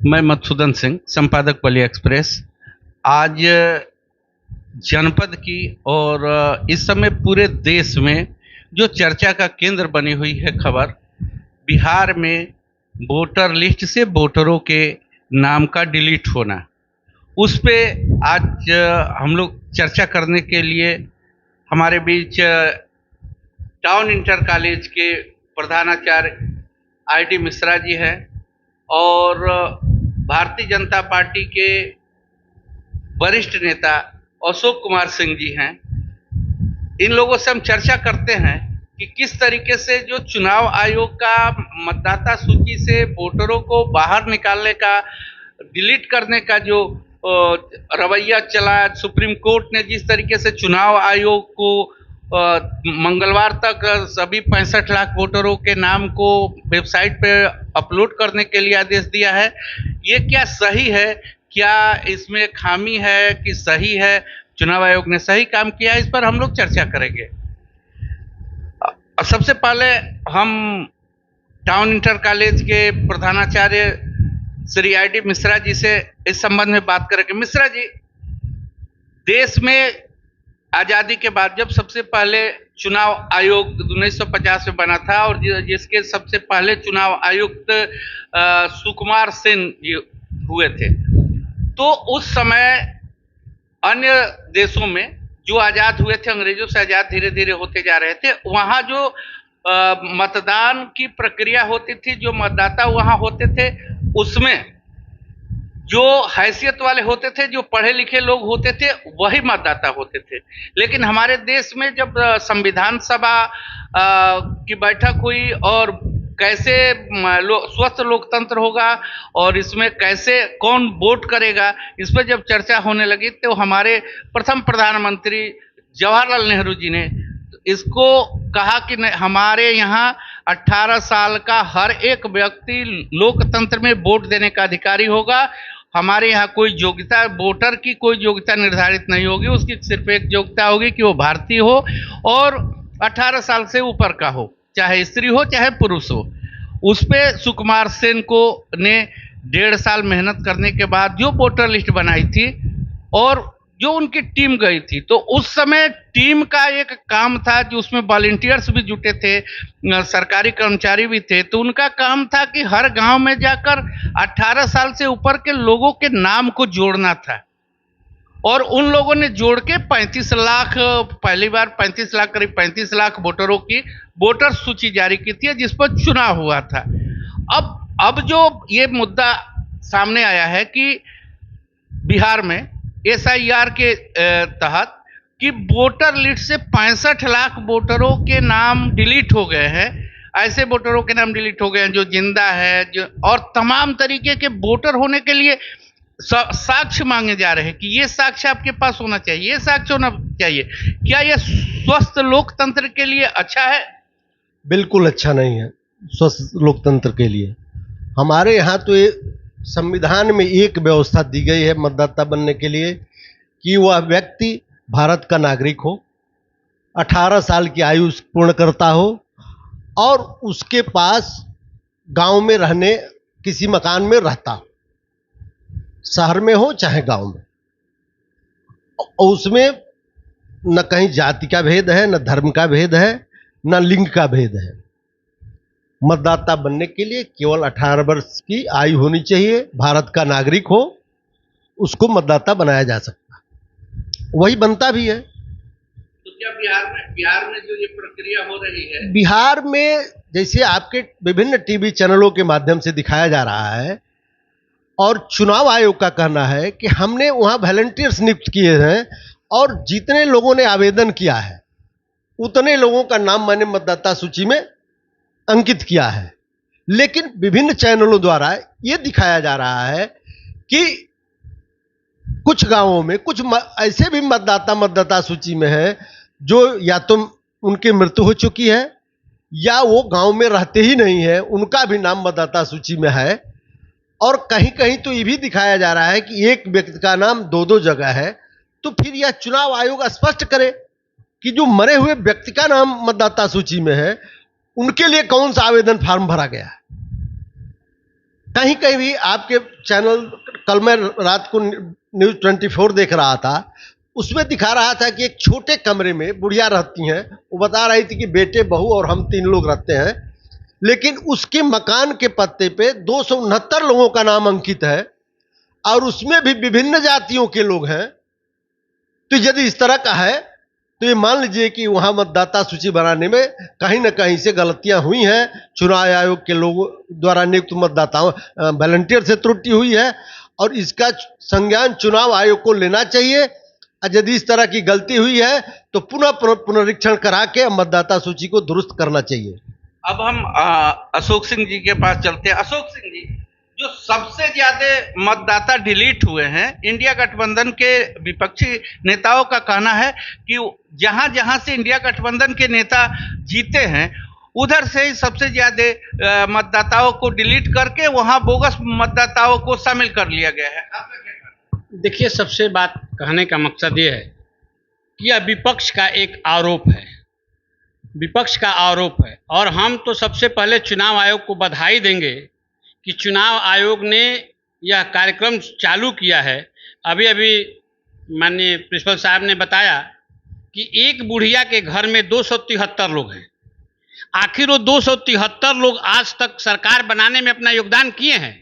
मैं मधुसूदन सिंह, संपादक बलिया एक्सप्रेस। आज जनपद की और इस समय पूरे देश में जो चर्चा का केंद्र बनी हुई है खबर, बिहार में वोटर लिस्ट से वोटरों के नाम का डिलीट होना, उस पे आज हम लोग चर्चा करने के लिए हमारे बीच टाउन इंटर कॉलेज के प्रधानाचार्य आईडी मिश्रा जी हैं और भारतीय जनता पार्टी के वरिष्ठ नेता अशोक कुमार सिंह जी हैं। इन लोगों से हम चर्चा करते हैं कि किस तरीके से जो चुनाव आयोग का मतदाता सूची से वोटरों को बाहर निकालने का, डिलीट करने का जो रवैया चला, सुप्रीम कोर्ट ने जिस तरीके से चुनाव आयोग को मंगलवार तक सभी 65 लाख वोटरों के नाम को वेबसाइट पे अपलोड करने के लिए आदेश दिया है, ये क्या सही है? क्या इसमें खामी है कि सही है? चुनाव आयोग ने सही काम किया है? इस पर हम लोग चर्चा करेंगे। सबसे पहले हम टाउन इंटर कॉलेज के प्रधानाचार्य श्री आईडी मिश्रा जी से इस संबंध में बात करेंगे। मिश्रा जी, देश में आजादी के बाद जब सबसे पहले चुनाव आयोग 1950 में बना था और जिसके सबसे पहले चुनाव आयुक्त सुकुमार सेन जी हुए थे, तो उस समय अन्य देशों में जो आजाद हुए थे, अंग्रेजों से आजाद धीरे धीरे होते जा रहे थे, वहां जो मतदान की प्रक्रिया होती थी, जो मतदाता वहां होते थे, उसमें जो हैसियत वाले होते थे, जो पढ़े लिखे लोग होते थे, वही मतदाता होते थे। लेकिन हमारे देश में जब संविधान सभा की बैठक हुई और कैसे स्वस्थ लोकतंत्र होगा और इसमें कैसे कौन वोट करेगा, इस पर जब चर्चा होने लगी तो हमारे प्रथम प्रधानमंत्री जवाहरलाल नेहरू जी ने इसको कहा कि हमारे यहाँ 18 साल का हर एक व्यक्ति लोकतंत्र में वोट देने का अधिकारी होगा। हमारे यहाँ कोई योग्यता, वोटर की कोई योग्यता निर्धारित नहीं होगी, उसकी सिर्फ एक योग्यता होगी कि वो भारतीय हो और 18 साल से ऊपर का हो, चाहे स्त्री हो चाहे पुरुष हो। उस पे सुकुमार सेन को ने 1.5 साल मेहनत करने के बाद जो वोटर लिस्ट बनाई थी और जो उनकी टीम गई थी, तो उस समय टीम का एक काम था कि उसमें वॉलंटियर्स भी जुटे थे, सरकारी कर्मचारी भी थे, तो उनका काम था कि हर गांव में जाकर 18 साल से ऊपर के लोगों के नाम को जोड़ना था और उन लोगों ने जोड़ के 35 लाख, पहली बार 35 लाख, करीब 35 लाख वोटरों की वोटर सूची जारी की थी, जिस पर चुनाव हुआ था। अब जो ये मुद्दा सामने आया है कि बिहार में SIR के तहत कि वोटर लिस्ट से 65 लाख वोटरों के नाम डिलीट हो गए हैं, ऐसे वोटरों के नाम डिलीट हो गए हैं जो जिंदा है, जो और तमाम तरीके के वोटर होने के लिए साक्ष्य मांगे जा रहे हैं कि ये साक्ष्य आपके पास होना चाहिए, ये साक्ष्य होना चाहिए। क्या यह स्वस्थ लोकतंत्र के लिए अच्छा है? बिल्कुल अच्छा नहीं है स्वस्थ लोकतंत्र के लिए। हमारे यहाँ तो ये संविधान में एक व्यवस्था दी गई है मतदाता बनने के लिए कि वह व्यक्ति भारत का नागरिक हो, 18 साल की आयु पूर्ण करता हो और उसके पास गांव में रहने, किसी मकान में रहता हो, शहर में हो चाहे गांव में, और उसमें न कहीं जाति का भेद है, न धर्म का भेद है, न लिंग का भेद है। मतदाता बनने के लिए केवल 18 वर्ष की आयु होनी चाहिए, भारत का नागरिक हो, उसको मतदाता बनाया जा सकता है, वही बनता भी है। तो क्या बिहार में जो ये प्रक्रिया हो रही है, बिहार में जैसे आपके विभिन्न टीवी चैनलों के माध्यम से दिखाया जा रहा है और चुनाव आयोग का कहना है कि हमने वहां वॉलंटियर्स नियुक्त किए हैं और जितने लोगों ने आवेदन किया है उतने लोगों का नाम मैंने मतदाता सूची में अंकित किया है। लेकिन विभिन्न चैनलों द्वारा यह दिखाया जा रहा है कि कुछ गांवों में कुछ ऐसे भी मतदाता सूची में है जो या तो उनकी मृत्यु हो चुकी है या वो गांव में रहते ही नहीं है, उनका भी नाम मतदाता सूची में है। और कहीं कहीं तो ये भी दिखाया जा रहा है कि एक व्यक्ति का नाम दो जगह है। तो फिर यह चुनाव आयोग स्पष्ट करे कि जो मरे हुए व्यक्ति का नाम मतदाता सूची में है उनके लिए कौन सा आवेदन फॉर्म भरा गया है। कहीं कहीं भी आपके चैनल, कल मैं रात को न्यूज 24 देख रहा था, उसमें दिखा रहा था कि एक छोटे कमरे में बुढ़िया रहती हैं। वो बता रही थी कि बेटे, बहू और हम 3 लोग रहते हैं, लेकिन उसके मकान के पत्ते पे 269 लोगों का नाम अंकित है और उसमें भी विभिन्न जातियों के लोग हैं। तो यदि इस तरह का है तो ये मान लीजिए कि वहां मतदाता सूची बनाने में कहीं ना कहीं से गलतियां हुई हैं। चुनाव आयोग के लोगों द्वारा नियुक्त मतदाताओं, वॉलंटियर से त्रुटि हुई है और इसका संज्ञान चुनाव आयोग को लेना चाहिए। और यदि इस तरह की गलती हुई है तो पुनः पुनरीक्षण करा के मतदाता सूची को दुरुस्त करना चाहिए। अब हम अशोक सिंह जी के पास चलते हैं। अशोक सिंह जी, जो सबसे ज्यादा मतदाता डिलीट हुए हैं, इंडिया गठबंधन के विपक्षी नेताओं का कहना है कि जहां जहां से इंडिया गठबंधन के नेता जीते हैं उधर से ही सबसे ज्यादा मतदाताओं को डिलीट करके वहां बोगस मतदाताओं को शामिल कर लिया गया है। आपका क्या कहना है? देखिए, सबसे बात कहने का मकसद ये है कि यह विपक्ष का एक आरोप है, विपक्ष का आरोप है। और हम तो सबसे पहले चुनाव आयोग को बधाई देंगे कि चुनाव आयोग ने यह कार्यक्रम चालू किया है। अभी अभी माननीय प्रिंसिपल साहब ने बताया कि एक बुढ़िया के घर में 273 लोग हैं। आखिर वो 273 लोग आज तक सरकार बनाने में अपना योगदान किए हैं।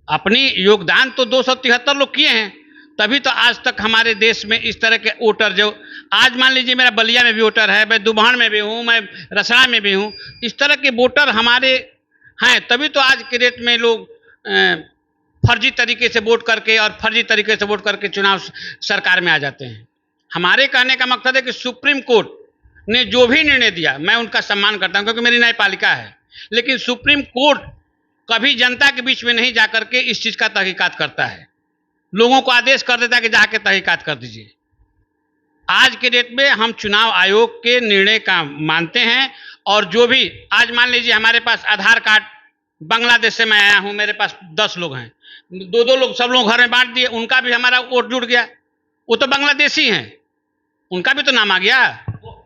अपनी योगदान तो 273 लोग किए हैं, तभी तो आज तक हमारे देश में इस तरह के वोटर, जो आज मान लीजिए मेरा बलिया में भी वोटर है, मैं दुभान में भी हूँ, मैं रसड़ा में भी हूँ, इस तरह के वोटर हमारे हैं, तभी तो आज के डेट में लोग फर्जी तरीके से वोट करके और फर्जी तरीके से वोट करके चुनाव सरकार में आ जाते हैं। हमारे कहने का मकसद है कि सुप्रीम कोर्ट ने जो भी निर्णय दिया, मैं उनका सम्मान करता हूं क्योंकि मेरी न्यायपालिका है, लेकिन सुप्रीम कोर्ट कभी जनता के बीच में नहीं जाकर के इस चीज़ का तहकीकात करता है। लोगों को आदेश कर देता है कि जाके तहकीकात कर दीजिए। आज के डेट में हम चुनाव आयोग के निर्णय का मानते हैं। और जो भी आज मान लीजिए हमारे पास आधार कार्ड, बांग्लादेश से मैं आया हूं, मेरे पास 10 लोग हैं, 2-2 लोग सब लोग घर में बांट दिए, उनका भी हमारा वोट जुड़ गया। वो तो बांग्लादेशी हैं, उनका भी तो नाम आ गया।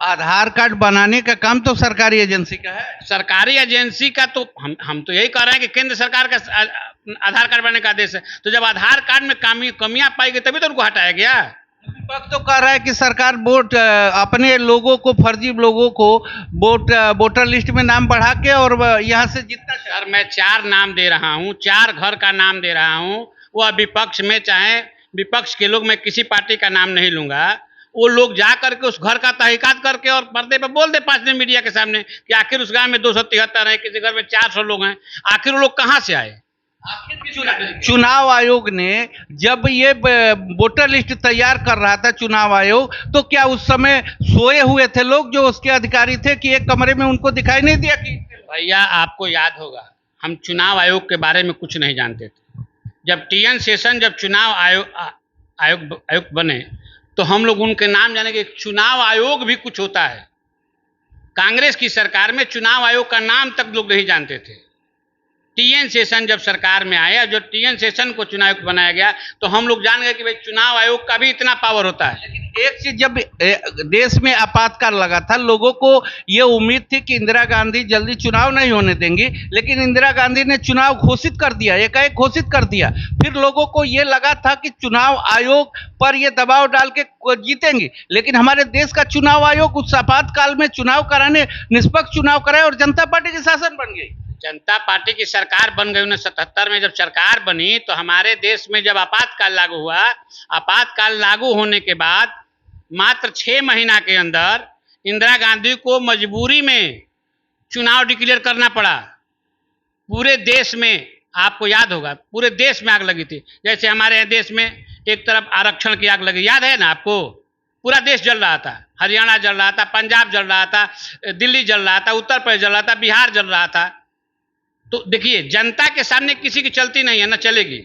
आधार कार्ड बनाने का काम तो सरकारी एजेंसी का है। सरकारी एजेंसी का तो हम तो यही कह रहे हैं कि केंद्र सरकार का आधार कार्ड बनाने का आदेश है। तो जब आधार कार्ड में कमियां पाई गई तभी तो उनको हटाया गया। विपक्ष तो कह रहा है कि सरकार वोट अपने लोगों को, फर्जी लोगों को वोटर लिस्ट में नाम बढ़ा के और यहाँ से जितना। सर, मैं 4 नाम दे रहा हूँ, 4 घर का नाम दे रहा हूँ। वह विपक्ष में, चाहे विपक्ष के लोग, मैं किसी पार्टी का नाम नहीं लूंगा, वो लोग जा करके उस घर का तहकीकात करके और पर्दे पर बोल दे 5 दिन मीडिया के सामने कि आखिर उस गांव में 273 है, किसी घर में 400 लोग हैं, आखिर वो लोग कहाँ से आए। चुनाव आयोग ने जब ये वोटर लिस्ट तैयार कर रहा था चुनाव आयोग, तो क्या उस समय सोए हुए थे लोग जो उसके अधिकारी थे कि एक कमरे में उनको दिखाई नहीं दिया? कि भैया, आपको याद होगा, हम चुनाव आयोग के बारे में कुछ नहीं जानते थे। जब TN शेषन जब चुनाव आयोग बने तो हम लोग उनके नाम जाने के, चुनाव आयोग भी कुछ होता है। कांग्रेस की सरकार में चुनाव आयोग का नाम तक लोग नहीं जानते थे। TN शेषन जब सरकार में आया, जो TN शेषन को चुनाव आयुक्त बनाया गया, तो हम लोग जान गए कि भाई चुनाव आयोग का भी इतना पावर होता है। लेकिन एक चीज, जब देश में आपातकाल लगा था, लोगों को ये उम्मीद थी कि इंदिरा गांधी जल्दी चुनाव नहीं होने देंगी, लेकिन इंदिरा गांधी ने चुनाव घोषित कर दिया, एकाएक घोषित कर दिया। फिर लोगों को ये लगा था कि चुनाव आयोग पर ये दबाव डाल के जीतेंगी, लेकिन हमारे देश का चुनाव आयोग उस आपातकाल में चुनाव कराने, निष्पक्ष चुनाव कराए और जनता पार्टी की शासन बन गई। जनता पार्टी की सरकार बन गई 1977 में। जब सरकार बनी तो हमारे देश में जब आपातकाल लागू हुआ, आपातकाल लागू होने के बाद मात्र 6 महीना के अंदर इंदिरा गांधी को मजबूरी में चुनाव डिक्लेयर करना पड़ा। पूरे देश में, आपको याद होगा, पूरे देश में आग लगी थी। जैसे हमारे देश में एक तरफ आरक्षण की आग लगी, याद है ना आपको? पूरा देश जल रहा था, हरियाणा जल रहा था, पंजाब जल रहा था, दिल्ली जल रहा था, उत्तर प्रदेश जल रहा था, बिहार जल रहा था। तो देखिए, जनता के सामने किसी की चलती नहीं है, ना चलेगी।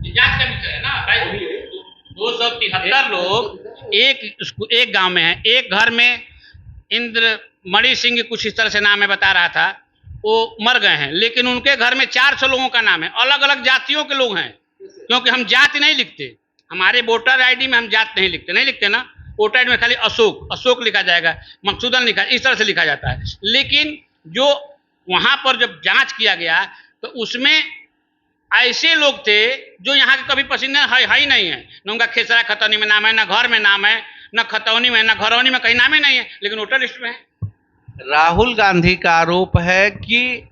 जांच का विषय है ना भाई। 273 लोग एक गांव में हैं। एक घर में इंद्रमणि सिंह, कुछ इस तरह से नाम है, बता रहा था, वो मर गए हैं, लेकिन उनके घर में 400 लोगों का नाम है। अलग अलग जातियों के लोग हैं, क्योंकि हम जाति नहीं लिखते। हमारे वोटर आईडी में हम जात नहीं लिखते ना। वोटर आईडी में खाली अशोक लिखा जाएगा, मकसूदन लिखा, इस तरह से लिखा जाता है। लेकिन जो वहां पर जब जांच किया गया तो उसमें ऐसे लोग थे जो यहाँ के कभी पसीने है ही नहीं है, न उनका खेसरा खतौनी में नाम है, न घर में नाम है, न खतौनी में, न घरौनी में, कहीं नाम ही नहीं है, लेकिन वोटर लिस्ट में है। राहुल गांधी का आरोप है कि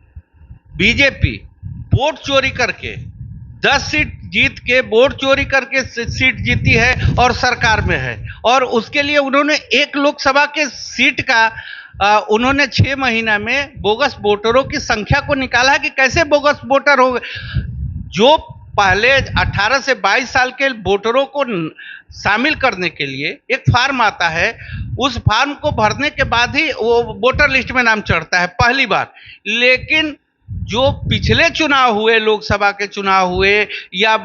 बीजेपी वोट चोरी करके 10 सीट जीत के वोट चोरी करके सीट जीती है और सरकार में है, और उसके लिए उन्होंने एक लोकसभा के सीट का उन्होंने 6 महीना में बोगस वोटरों की संख्या को निकाला है कि कैसे बोगस वोटर हो गए। जो पहले 18 से 22 साल के वोटरों को शामिल करने के लिए एक फॉर्म आता है, उस फॉर्म को भरने के बाद ही वो वोटर लिस्ट में नाम चढ़ता है पहली बार। लेकिन जो पिछले चुनाव हुए, लोकसभा के चुनाव हुए या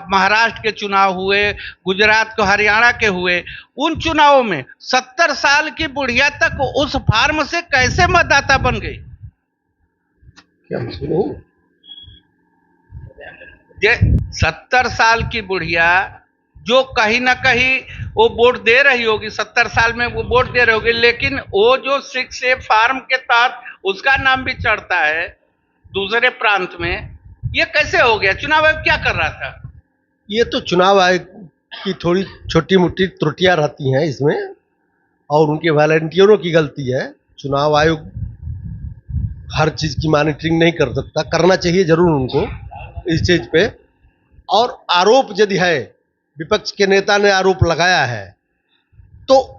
महाराष्ट्र के चुनाव हुए, गुजरात को हरियाणा के हुए, उन चुनावों में 70 साल की बुढ़िया तक उस फॉर्म से कैसे मतदाता बन गई? क्या सुनो? 70 साल की बुढ़िया जो कहीं ना कहीं वो वोट दे रही होगी, 70 साल में वो वोट दे रही होगी, लेकिन वो जो 6A फॉर्म के तहत उसका नाम भी चढ़ता है दूसरे प्रांत में, ये कैसे हो गया? चुनाव आयोग क्या कर रहा था? ये तो चुनाव आयोग की थोड़ी छोटी मोटी त्रुटियां रहती हैं इसमें, और उनके वॉलंटियरों की गलती है। चुनाव आयोग हर चीज की मॉनिटरिंग नहीं कर सकता, करना चाहिए जरूर उनको इस चीज पे। और आरोप यदि है, विपक्ष के नेता ने आरोप लगाया है, तो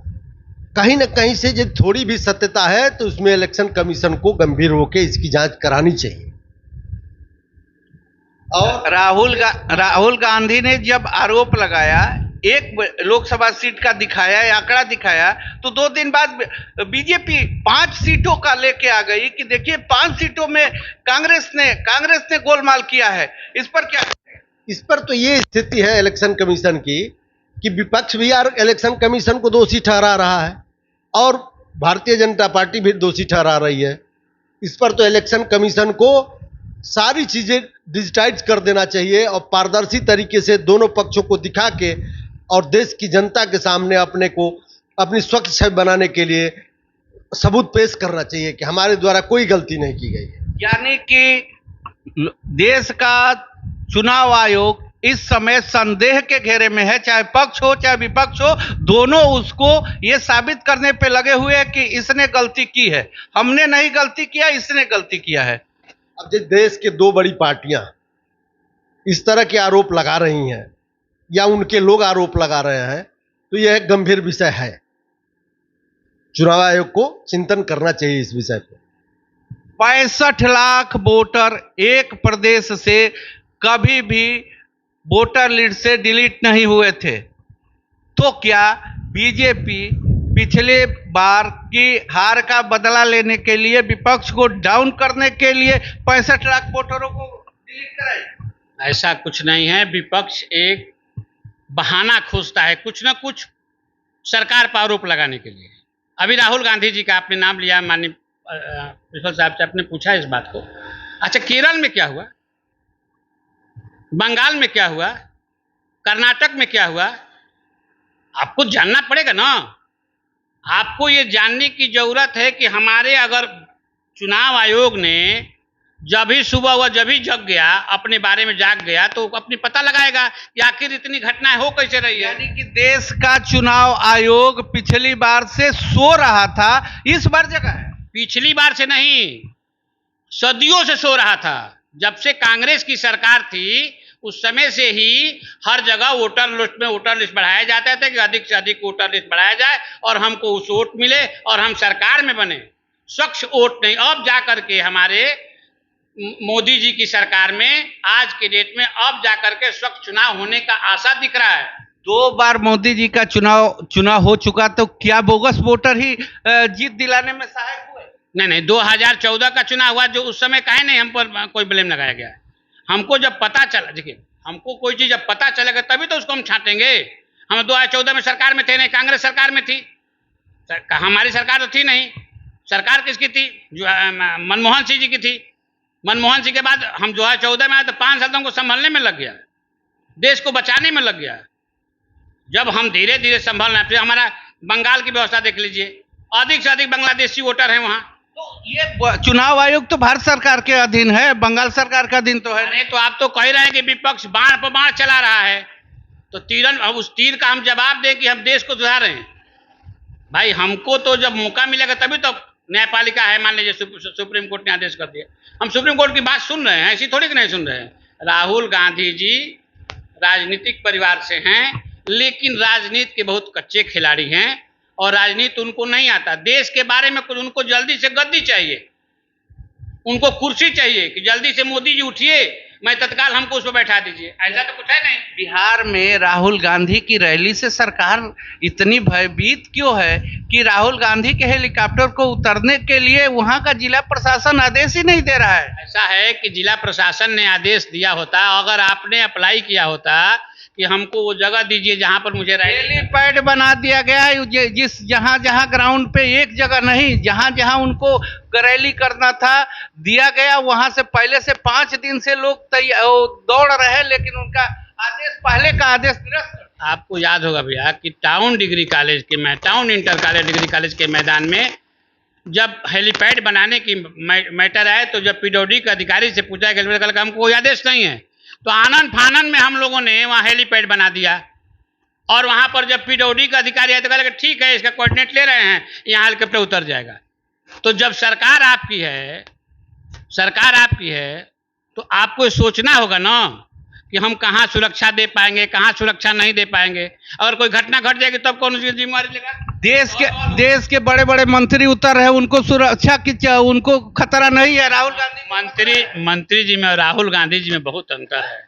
कहीं न कहीं से यदि थोड़ी भी सत्यता है तो उसमें इलेक्शन कमीशन को गंभीर होकर इसकी जांच करानी चाहिए। और राहुल गांधी ने जब आरोप लगाया, एक लोकसभा सीट का दिखाया, आंकड़ा दिखाया, तो 2 दिन बाद बीजेपी 5 सीटों का लेके आ गई कि देखिए 5 सीटों में कांग्रेस ने गोलमाल किया है। इस पर क्या? इस पर तो ये स्थिति है इलेक्शन कमीशन की कि विपक्ष भी यार इलेक्शन कमीशन को दोषी ठहरा रहा है और भारतीय जनता पार्टी भी दोषी ठहरा रही है। इस पर तो इलेक्शन कमीशन को सारी चीजें डिजिटाइज कर देना चाहिए और पारदर्शी तरीके से दोनों पक्षों को दिखा के और देश की जनता के सामने अपने को अपनी स्वच्छ छवि बनाने के लिए सबूत पेश करना चाहिए कि हमारे द्वारा कोई गलती नहीं की गई है। यानी कि देश का चुनाव आयोग इस समय संदेह के घेरे में है, चाहे पक्ष हो चाहे विपक्ष हो, दोनों उसको ये साबित करने पे लगे हुए हैं कि इसने गलती की है, हमने नहीं गलती किया, इसने गलती किया है। अब जिस देश के 2 बड़ी पार्टियां इस तरह के आरोप लगा रही हैं या उनके लोग आरोप लगा रहे हैं, तो यह एक गंभीर विषय है। चुनाव आयोग को चिंतन करना चाहिए इस विषय पर। 65 लाख वोटर एक प्रदेश से कभी भी वोटर लिस्ट से डिलीट नहीं हुए थे, तो क्या बीजेपी पिछले बार की हार का बदला लेने के लिए, विपक्ष को डाउन करने के लिए 65 लाख वोटरों को डिलीट कराए? ऐसा कुछ नहीं है। विपक्ष एक बहाना खोजता है कुछ ना कुछ सरकार पर आरोप लगाने के लिए। अभी राहुल गांधी जी का आपने नाम लिया, माननीय प्रिंसिपल साहब से आपने पूछा इस बात को। अच्छा, केरल में क्या हुआ, बंगाल में क्या हुआ, कर्नाटक में क्या हुआ, आपको जानना पड़ेगा ना। आपको ये जानने की जरूरत है कि हमारे अगर चुनाव आयोग ने जब भी सुबह हुआ, जब भी जग गया, अपने बारे में जाग गया, तो अपनी पता लगाएगा कि आखिर इतनी घटनाएं हो कैसे रही है। यानी कि देश का चुनाव आयोग पिछली बार से सो रहा था, इस बार जगा है। पिछली बार से नहीं, सदियों से सो रहा था। जब से कांग्रेस की सरकार थी उस समय से ही हर जगह वोटर लिस्ट बढ़ाया जाता था कि अधिक से अधिक वोटर लिस्ट बढ़ाया जाए और हमको उस वोट मिले और हम सरकार में बने। स्वच्छ वोट नहीं, अब जाकर के हमारे मोदी जी की सरकार में आज के डेट में अब जाकर के स्वच्छ चुनाव होने का आशा दिख रहा है। 2 बार मोदी जी का चुनाव हो चुका, तो क्या बोगस वोटर ही जीत दिलाने में सहायक हुए? नहीं, 2014 का चुनाव हुआ, जो उस समय काहे नहीं हम पर कोई ब्लेम लगाया गया। हमको जब पता चला, देखिए हमको कोई चीज जब पता चलेगा तभी तो उसको हम छांटेंगे। हम 2014 में सरकार में थे नहीं, कांग्रेस सरकार में थी, हमारी सरकार तो थी नहीं। सरकार किसकी थी? जो मनमोहन सिंह जी की थी। मनमोहन सिंह के बाद हम 2014 में आए तो 5 साल तो हमको संभलने में लग गया, देश को बचाने में लग गया। जब हम धीरे धीरे संभलना, फिर हमारा बंगाल की व्यवस्था देख लीजिए, अधिक से अधिक बांग्लादेशी वोटर हैं वहाँ, तो ये चुनाव आयोग तो भारत सरकार के अधीन है, बंगाल सरकार का अधीन तो है नहीं। अरे तो आप तो कह रहे हैं कि विपक्ष बाण पर बाण चला रहा है, तो तीरन अब उस तीर का हम जवाब दें कि हम देश को सुधार रहे हैं। भाई हमको तो जब मौका मिलेगा तभी तो न्यायपालिका है, मान लीजिए सुप्रीम कोर्ट ने आदेश कर दिया, हम सुप्रीम कोर्ट की बात सुन रहे हैं, ऐसी थोड़ी कि नहीं सुन रहे हैं। राहुल गांधी जी राजनीतिक परिवार से हैं, लेकिन राजनीति के बहुत कच्चे खिलाड़ी हैं और राजनीति उनको नहीं आता। देश के बारे में कुछ उनको जल्दी से गद्दी चाहिए, उनको कुर्सी चाहिए कि जल्दी से मोदी जी उठिए, मैं तत्काल हमको उस पर बैठा दीजिए, ऐसा तो कुछ है नहीं। बिहार में राहुल गांधी की रैली से सरकार इतनी भयभीत क्यों है कि राहुल गांधी के हेलीकॉप्टर को उतरने के लिए वहां का जिला प्रशासन आदेश ही नहीं दे रहा है। ऐसा है कि जिला प्रशासन ने आदेश दिया होता, अगर आपने अप्लाई किया होता कि हमको वो जगह दीजिए जहां पर मुझे हेलीपैड बना दिया गया है, जिस जहां जहां ग्राउंड पे एक जगह नहीं, जहां जहां उनको रैली करना था दिया गया, वहां से पहले से 5 दिन से लोग दौड़ रहे हैं, लेकिन उनका आदेश पहले का आदेश निरस्त। आपको याद होगा भैया कि town inter college degree college के मैदान में जब हेलीपैड बनाने की मैटर आए, तो जब पीडब्ल्यूडी के अधिकारी से पूछा गया, हमको कोई आदेश नहीं है, तो आनन फानन में हम लोगों ने वहाँ हेलीपैड बना दिया। और वहाँ पर जब पीडब्ल्यूडी का अधिकारी आए तो कहा ठीक है, इसका कोऑर्डिनेट ले रहे हैं, यहाँ हेलीकॉप्टर उतर जाएगा। तो जब सरकार आपकी है तो आपको सोचना होगा ना कि हम कहाँ सुरक्षा दे पाएंगे, कहाँ सुरक्षा नहीं दे पाएंगे। अगर कोई घटना घट जाएगी तब कौन उसकी जिम्मेवारी लेगा? देश के बड़े बड़े मंत्री उतर रहे, उनको सुरक्षा की उनको खतरा नहीं है। राहुल गांधी मंत्री जी में और राहुल गांधी जी में बहुत अंतर है।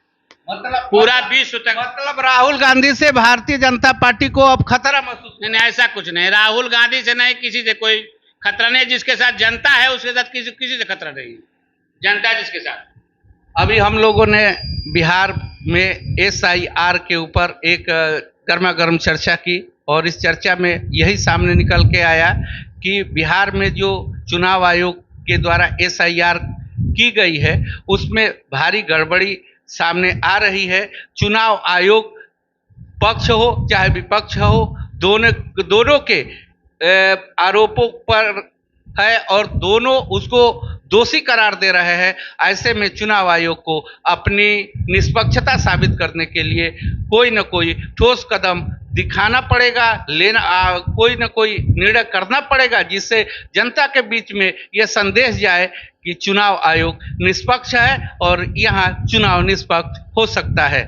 मतलब पूरा विश्व तक, मतलब राहुल गांधी से भारतीय जनता पार्टी को अब खतरा महसूस नहीं, ऐसा कुछ नहीं। राहुल गांधी से नहीं, किसी से कोई खतरा नहीं। जिसके साथ जनता है उसके साथ किसी से खतरा नहीं, जनता जिसके साथ। अभी हम लोगों ने बिहार में SIR के ऊपर एक गर्मा गर्म चर्चा की और इस चर्चा में यही सामने निकल के आया कि बिहार में जो चुनाव आयोग के द्वारा SIR की गई है उसमें भारी गड़बड़ी सामने आ रही है। चुनाव आयोग पक्ष हो चाहे विपक्ष हो, दोनों के आरोपों पर है और दोनों उसको दोषी करार दे रहे हैं। ऐसे में चुनाव आयोग को अपनी निष्पक्षता साबित करने के लिए कोई न कोई ठोस कदम दिखाना पड़ेगा, कोई न कोई निर्णय करना पड़ेगा, जिससे जनता के बीच में यह संदेश जाए कि चुनाव आयोग निष्पक्ष है और यहाँ चुनाव निष्पक्ष हो सकता है।